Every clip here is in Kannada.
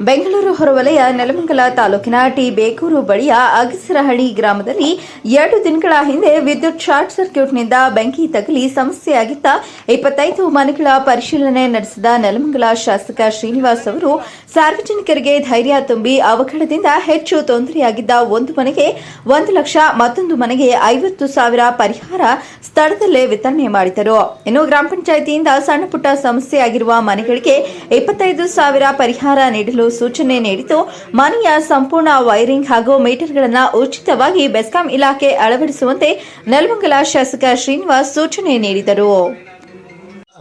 ಬೆಂಗಳೂರು ಹೊರವಲಯ ನೆಲಮಂಗಲ ತಾಲೂಕಿನ ಟಿ ಬೇಗೂರು ಬಳಿಯ ಅಗಸರಹಳ್ಳಿ ಗ್ರಾಮದಲ್ಲಿ 2 ದಿನಗಳ ಹಿಂದೆ ವಿದ್ಯುತ್ ಶಾರ್ಟ್ ಸರ್ಕ್ಯೂಟ್ನಿಂದ ಬೆಂಕಿ ತಗುಲಿ ಸಮಸ್ಯೆಯಾಗಿದ್ದ 25 ಮನೆಗಳ ಪರಿಶೀಲನೆ ನಡೆಸಿದ ನೆಲಮಂಗಲ ಶಾಸಕ ಶ್ರೀನಿವಾಸ್ ಅವರು ಸಾರ್ವಜನಿಕರಿಗೆ ಧೈರ್ಯ ತುಂಬಿ ಅವಘಡದಿಂದ ಹೆಚ್ಚು ತೊಂದರೆಯಾಗಿದ್ದ ಒಂದು ಮನೆಗೆ 1 ಲಕ್ಷ, ಮತ್ತೊಂದು ಮನೆಗೆ 50,000 ಪರಿಹಾರ ಸ್ಥಳದಲ್ಲೇ ವಿತರಣೆ ಮಾಡಿದರು. ಇನ್ನು ಗ್ರಾಮ ಪಂಚಾಯಿತಿಯಿಂದ ಸಣ್ಣ ಪುಟ್ಟ ಸಮಸ್ಯೆಯಾಗಿರುವ ಮನೆಗಳಿಗೆ 25,000 ಪರಿಹಾರ ನೀಡಲು ಸೂಚನೆ ನೀಡಿದ್ದು, ಮನೆಯ ಸಂಪೂರ್ಣ ವೈರಿಂಗ್ ಹಾಗೂ ಮೀಟರ್ಗಳನ್ನು ಉಚಿತವಾಗಿ ಬೆಸ್ಕಾಂ ಇಲಾಖೆ ಅಳವಡಿಸುವಂತೆ ನೆಲಮಂಗಲ ಶಾಸಕ ಶ್ರೀನಿವಾಸ್ ಸೂಚನೆ ನೀಡಿದರು.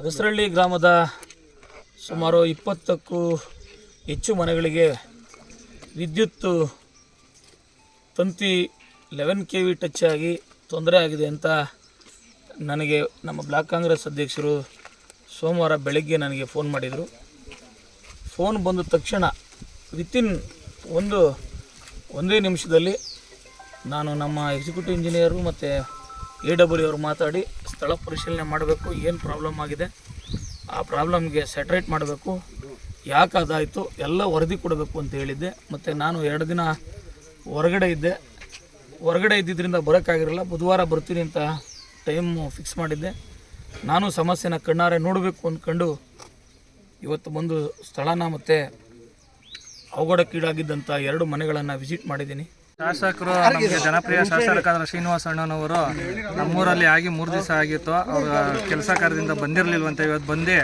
ಅಗಸರಹಳ್ಳಿ ಗ್ರಾಮದ ಸುಮಾರು 20ಕ್ಕೂ ಹೆಚ್ಚು ಮನೆಗಳಿಗೆ ವಿದ್ಯುತ್ ತಂತಿ 11 kV ಟಚ್ ಆಗಿ ತೊಂದರೆ ಆಗಿದೆ ಅಂತ ನನಗೆ ನಮ್ಮ ಬ್ಲಾಕ್ ಕಾಂಗ್ರೆಸ್ ಅಧ್ಯಕ್ಷರು ಸೋಮವಾರ ಬೆಳಗ್ಗೆ ನನಗೆ ಫೋನ್ ಮಾಡಿದರು. ಫೋನ್ ಬಂದ ತಕ್ಷಣ ವಿತಿನ್ ಒಂದೇ ನಿಮಿಷದಲ್ಲಿ ನಾನು ನಮ್ಮ ಎಕ್ಸಿಕ್ಯೂಟಿವ್ ಇಂಜಿನಿಯರು ಮತ್ತು AW ಅವರು ಮಾತಾಡಿ ಸ್ಥಳ ಪರಿಶೀಲನೆ ಮಾಡಬೇಕು, ಏನು ಪ್ರಾಬ್ಲಮ್ ಆಗಿದೆ, ಆ ಪ್ರಾಬ್ಲಮ್ಗೆ ಸೆಟ್ರೇಟ್ ಮಾಡಬೇಕು, ಯಾಕೆ ಅದಾಯಿತು ಎಲ್ಲ ವರದಿ ಕೊಡಬೇಕು ಅಂತ ಹೇಳಿದ್ದೆ. ಮತ್ತು ನಾನು 2 ದಿನ ಹೊರಗಡೆ ಇದ್ದಿದ್ದರಿಂದ ಬರೋಕ್ಕಾಗಿರಲ್ಲ. ಬುಧವಾರ ಬರ್ತೀನಿ ಅಂತ ಟೈಮು ಫಿಕ್ಸ್ ಮಾಡಿದ್ದೆ. ನಾನು ಸಮಸ್ಯೆನ ಕಣ್ಣಾರೆ ನೋಡಬೇಕು ಅಂದ್ಕೊಂಡು ಇವತ್ತು ಬಂದು ಸ್ಥಳನ ಮತ್ತು ಅವಘಡಕ್ಕೀಡಾಗಿದ್ದಂಥ 2 ಮನೆಗಳನ್ನು ವಿಸಿಟ್ ಮಾಡಿದ್ದೀನಿ. ಶಾಸಕರು ನಮಗೆ ಜನಪ್ರಿಯ ಶಾಸಕರಾದ ಶ್ರೀನಿವಾಸ ಅಣ್ಣನವರು ನಮ್ಮೂರಲ್ಲಿ ಆಗಿ 3 ದಿವಸ ಆಗಿತ್ತು. ಅವರ ಕೆಲಸ ಕಾರ್ಯದಿಂದ ಬಂದಿರಲಿಲ್ವಂತೆ. ಇವತ್ತು ಬಂದು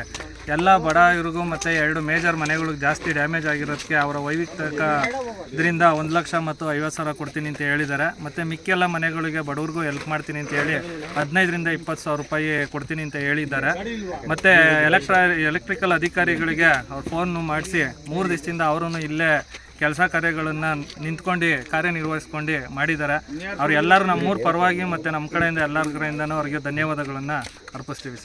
ಎಲ್ಲ ಬಡ ಇವ್ರಿಗೂ ಮತ್ತು 2 ಮೇಜರ್ ಮನೆಗಳಿಗೆ ಜಾಸ್ತಿ ಡ್ಯಾಮೇಜ್ ಆಗಿರೋದಕ್ಕೆ ಅವರ ವೈಯಕ್ತಿಕ ಇದರಿಂದ 1 ಲಕ್ಷ ಮತ್ತು 50,000 ಕೊಡ್ತೀನಿ ಅಂತ ಹೇಳಿದ್ದಾರೆ. ಮತ್ತು ಮಿಕ್ಕೆಲ್ಲ ಮನೆಗಳಿಗೆ ಬಡವ್ರಿಗೂ ಹೆಲ್ಪ್ ಮಾಡ್ತೀನಿ ಅಂತ ಹೇಳಿ 15ರಿಂದ 20,000 ರೂಪಾಯಿ ಕೊಡ್ತೀನಿ ಅಂತ ಹೇಳಿದ್ದಾರೆ. ಮತ್ತು ಎಲೆಕ್ಟ್ರಿಕಲ್ ಅಧಿಕಾರಿಗಳಿಗೆ ಅವ್ರು ಫೋನ್ ಮಾಡಿಸಿ 3 ದಿವಸದಿಂದ ಅವರು ಇಲ್ಲೇ ಕೆಲಸ ಕಾರ್ಯಗಳನ್ನು ನಿಂತ್ಕೊಂಡು ಕಾರ್ಯನಿರ್ವಹಿಸ್ಕೊಂಡು ಮಾಡಿದ್ದಾರೆ. ಅವ್ರು ಎಲ್ಲರೂ ನಮ್ಮೂರ ಪರವಾಗಿ ಮತ್ತು ನಮ್ಮ ಕಡೆಯಿಂದ ಎಲ್ಲರ ಕಡೆಯಿಂದನೂ ಅವರಿಗೆ ಧನ್ಯವಾದಗಳನ್ನು ಅರ್ಪಿಸ್ತೀವಿ ಸರ್.